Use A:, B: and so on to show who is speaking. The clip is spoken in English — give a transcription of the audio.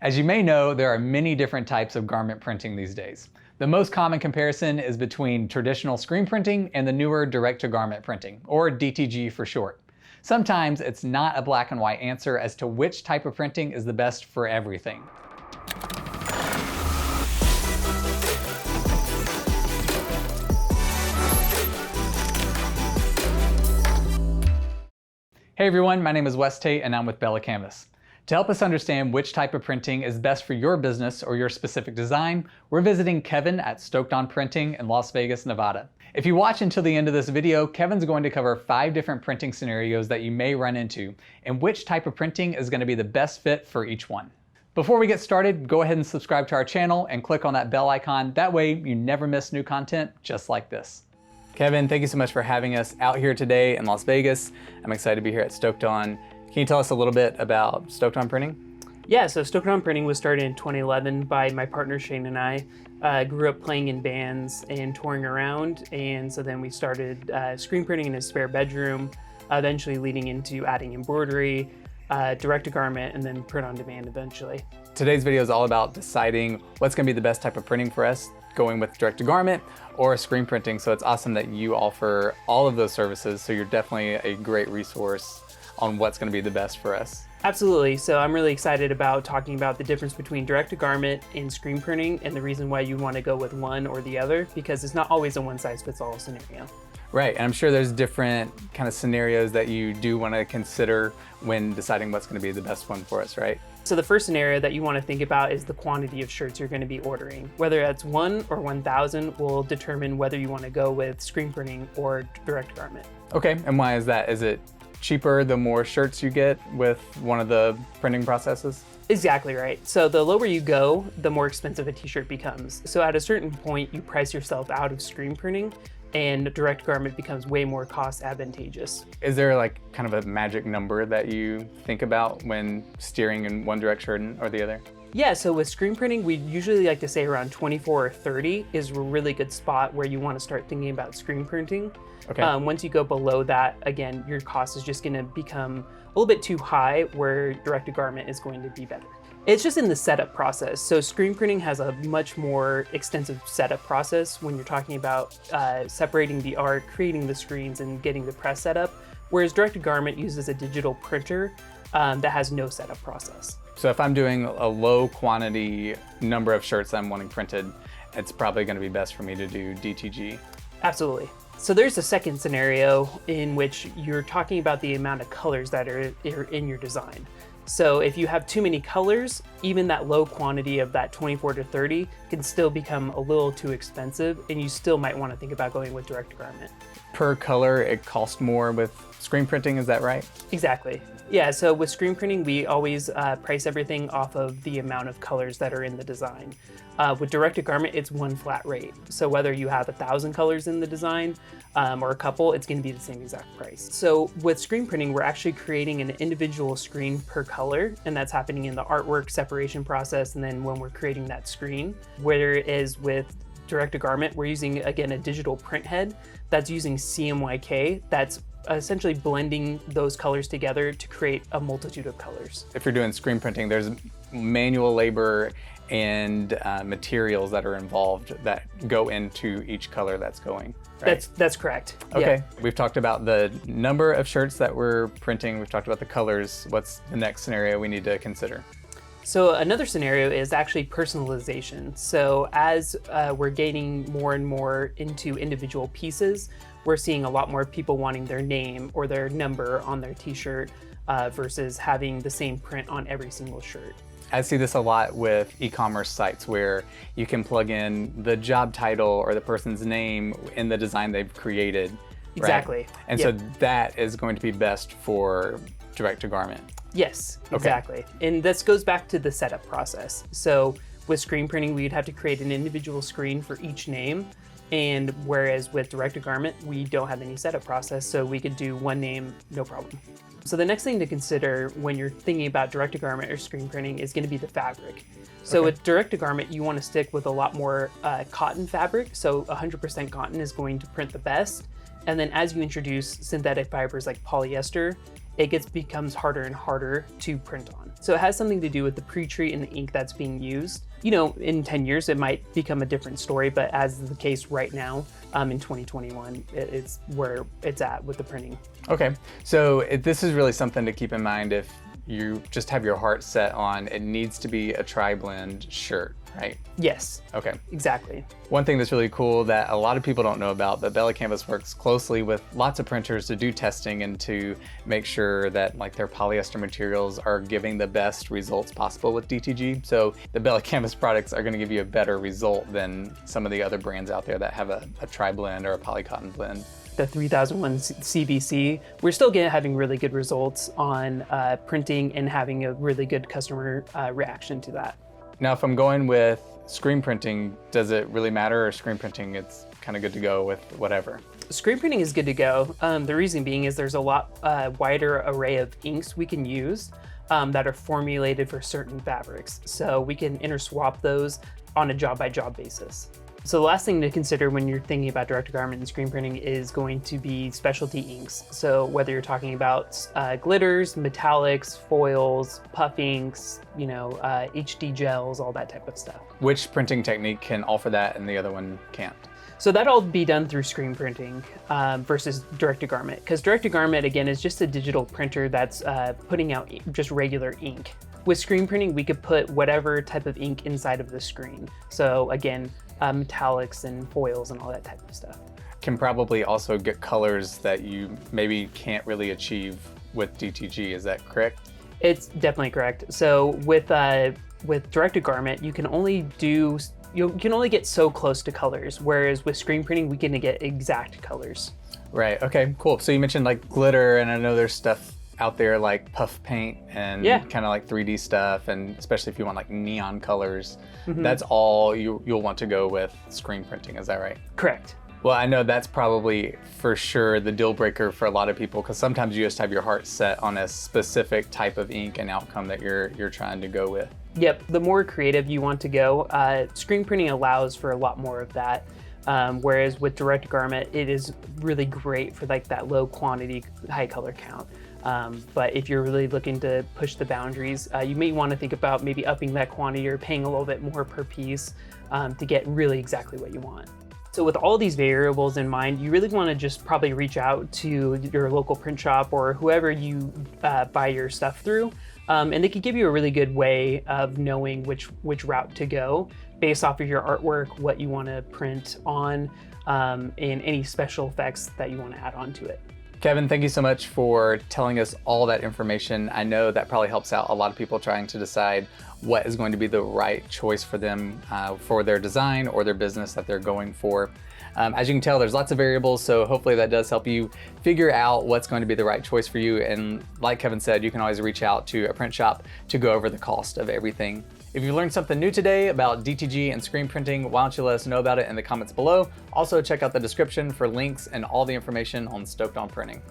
A: As you may know, there are many different types of garment printing these days. The most common comparison is between traditional screen printing and the newer direct-to-garment printing, or DTG for short. Sometimes it's not a black and white answer as to which type of printing is the best for everything. Hey everyone, my name is Wes Tate and I'm with BELLA+CANVAS. To help us understand which type of printing is best for your business or your specific design, we're visiting Kevin at Stoked on Printing in Las Vegas, Nevada. If you watch until the end of this video, Kevin's going to cover 5 different printing scenarios that you may run into, and which type of printing is going to be the best fit for each one. Before we get started, go ahead and subscribe to our channel and click on that bell icon. That way you never miss new content just like this. Kevin, thank you so much for having us out here today in Las Vegas. I'm excited to be here at Stoked On. Can you tell us a little bit about Stoked On Printing?
B: Yeah, so Stoked On Printing was started in 2011 by my partner Shane and I. Grew up playing in bands and touring around, and so then we started screen printing in his spare bedroom, eventually leading into adding embroidery, direct-to-garment, and then print on demand eventually.
A: Today's video is all about deciding what's going to be the best type of printing for us, going with direct-to-garment or screen printing. So it's awesome that you offer all of those services, so you're definitely a great resource on what's going to be the best for us.
B: Absolutely. So I'm really excited about talking about the difference between direct-to-garment and screen printing and the reason why you want to go with one or the other, because it's not always a one-size-fits-all scenario.
A: Right, and I'm sure there's different kind of scenarios that you do want to consider when deciding what's going to be the best one for us, right?
B: So the first scenario that you want to think about is the quantity of shirts you're going to be ordering. Whether that's 1 or 1,000 will determine whether you want to go with screen printing or direct-to-garment.
A: Okay, and why is that? Is it cheaper the more shirts you get with one of the printing processes?
B: Exactly right. So the lower you go, the more expensive a t-shirt becomes. So at a certain point, you price yourself out of screen printing and direct garment becomes way more cost advantageous. Is
A: there like kind of a magic number that you think about when steering in one direction or the other?
B: Yeah, so with screen printing, we usually like to say around 24 or 30 is a really good spot where you want to start thinking about screen printing.
A: Okay.
B: Once you go below that, again, your cost is just going to become a little bit too high, where direct-to-garment is going to be better. It's just in the setup process. So screen printing has a much more extensive setup process when you're talking about separating the art, creating the screens, and getting the press set up, whereas direct-to-garment uses a digital printer that has no setup process.
A: So if I'm doing a low quantity number of shirts I'm wanting printed, it's probably going to be best for me to do DTG.
B: Absolutely. So there's a second scenario in which you're talking about the amount of colors that are in your design. So if you have too many colors, even that low quantity of that 24 to 30 can still become a little too expensive, and you still might want to think about going with direct-to-garment.
A: Per color, it costs more with screen printing, is that right?
B: Exactly. Yeah, so with screen printing, we always price everything off of the amount of colors that are in the design. With direct-to-garment, it's one flat rate. So whether you have 1,000 colors in the design or a couple, it's going to be the same exact price. So with screen printing, we're actually creating an individual screen per color, and that's happening in the artwork separation process and then when we're creating that screen. Whereas with direct-to-garment, we're using, again, a digital print head that's using CMYK that's essentially blending those colors together to create a multitude of colors.
A: If you're doing screen printing, there's manual labor and materials that are involved that go into each color that's going. Right?
B: That's correct.
A: Okay,
B: yeah.
A: We've talked about the number of shirts that we're printing. We've talked about the colors. What's the next scenario we need to consider?
B: So another scenario is actually personalization. So as we're gaining more and more into individual pieces, we're seeing a lot more people wanting their name or their number on their t-shirt versus having the same print on every single shirt.
A: I see this a lot with e-commerce sites where you can plug in the job title or the person's name in the design they've created.
B: Exactly.
A: Right? And
B: yep.
A: so that is going to be best for direct-to-garment.
B: Yes, exactly.
A: Okay.
B: And this goes back to the setup process. So with screen printing, we'd have to create an individual screen for each name. And whereas with direct-to-garment, we don't have any setup process, so we could do one name, no problem. So the next thing to consider when you're thinking about direct-to-garment or screen printing is going to be the fabric. So with direct-to-garment, you want to stick with a lot more cotton fabric. So 100% cotton is going to print the best. And then as you introduce synthetic fibers like polyester it becomes harder and harder to print on. So it has something to do with the pre-treat and the ink that's being used. You know, in 10 years, it might become a different story, but as is the case right now, in 2021, it's where it's at with the printing.
A: Okay, so this is really something to keep in mind if you just have your heart set on it needs to be a tri-blend shirt, right?
B: Yes.
A: Okay.
B: Exactly.
A: One thing that's really cool that a lot of people don't know about, but BELLA+CANVAS works closely with lots of printers to do testing and to make sure that like their polyester materials are giving the best results possible with DTG. So the BELLA+CANVAS products are going to give you a better result than some of the other brands out there that have a tri-blend or a polycotton blend.
B: The 3001 CBC, we're still having really good results on printing and having a really good customer reaction to that.
A: Now, if I'm going with screen printing, does it really matter, or screen printing, it's kind of good to go with whatever?
B: Screen printing is good to go. The reason being is there's a lot wider array of inks we can use that are formulated for certain fabrics. So we can interswap those on a job-by-job basis. So the last thing to consider when you're thinking about direct-to-garment and screen printing is going to be specialty inks. So whether you're talking about glitters, metallics, foils, puff inks, you know, HD gels, all that type of stuff.
A: Which printing technique can offer that and the other one can't?
B: So that'll be done through screen printing versus direct-to-garment. Because direct-to-garment, again, is just a digital printer that's putting out just regular ink. With screen printing, we could put whatever type of ink inside of the screen. So again, metallics and foils and all that type of stuff.
A: Can probably also get colors that you maybe can't really achieve with DTG, is that correct?
B: It's definitely correct. So with direct-to-garment, you can only get so close to colors, whereas with screen printing, we can get exact colors.
A: Right, okay, cool. So you mentioned like glitter, and I know there's stuff out there like puff paint and kind of like 3D stuff, and especially if you want like neon colors, that's all you'll want to go with screen printing, is that right?
B: Correct.
A: Well, I know that's probably for sure the deal breaker for a lot of people, because sometimes you just have your heart set on a specific type of ink and outcome that you're trying to go with.
B: Yep, the more creative you want to go, screen printing allows for a lot more of that. Whereas with direct garment, it is really great for like that low quantity, high color count. But if you're really looking to push the boundaries, you may want to think about maybe upping that quantity or paying a little bit more per piece to get really exactly what you want. So with all these variables in mind, you really want to just probably reach out to your local print shop or whoever you buy your stuff through. And they can give you a really good way of knowing which route to go based off of your artwork, what you want to print on, and any special effects that you want to add on to it.
A: Kevin, thank you so much for telling us all that information. I know that probably helps out a lot of people trying to decide what is going to be the right choice for them for their design or their business that they're going for. As you can tell, there's lots of variables, so hopefully that does help you figure out what's going to be the right choice for you. And like Kevin said, you can always reach out to a print shop to go over the cost of everything. If you learned something new today about DTG and screen printing, why don't you let us know about it in the comments below. Also, check out the description for links and all the information on Stoked on Printing.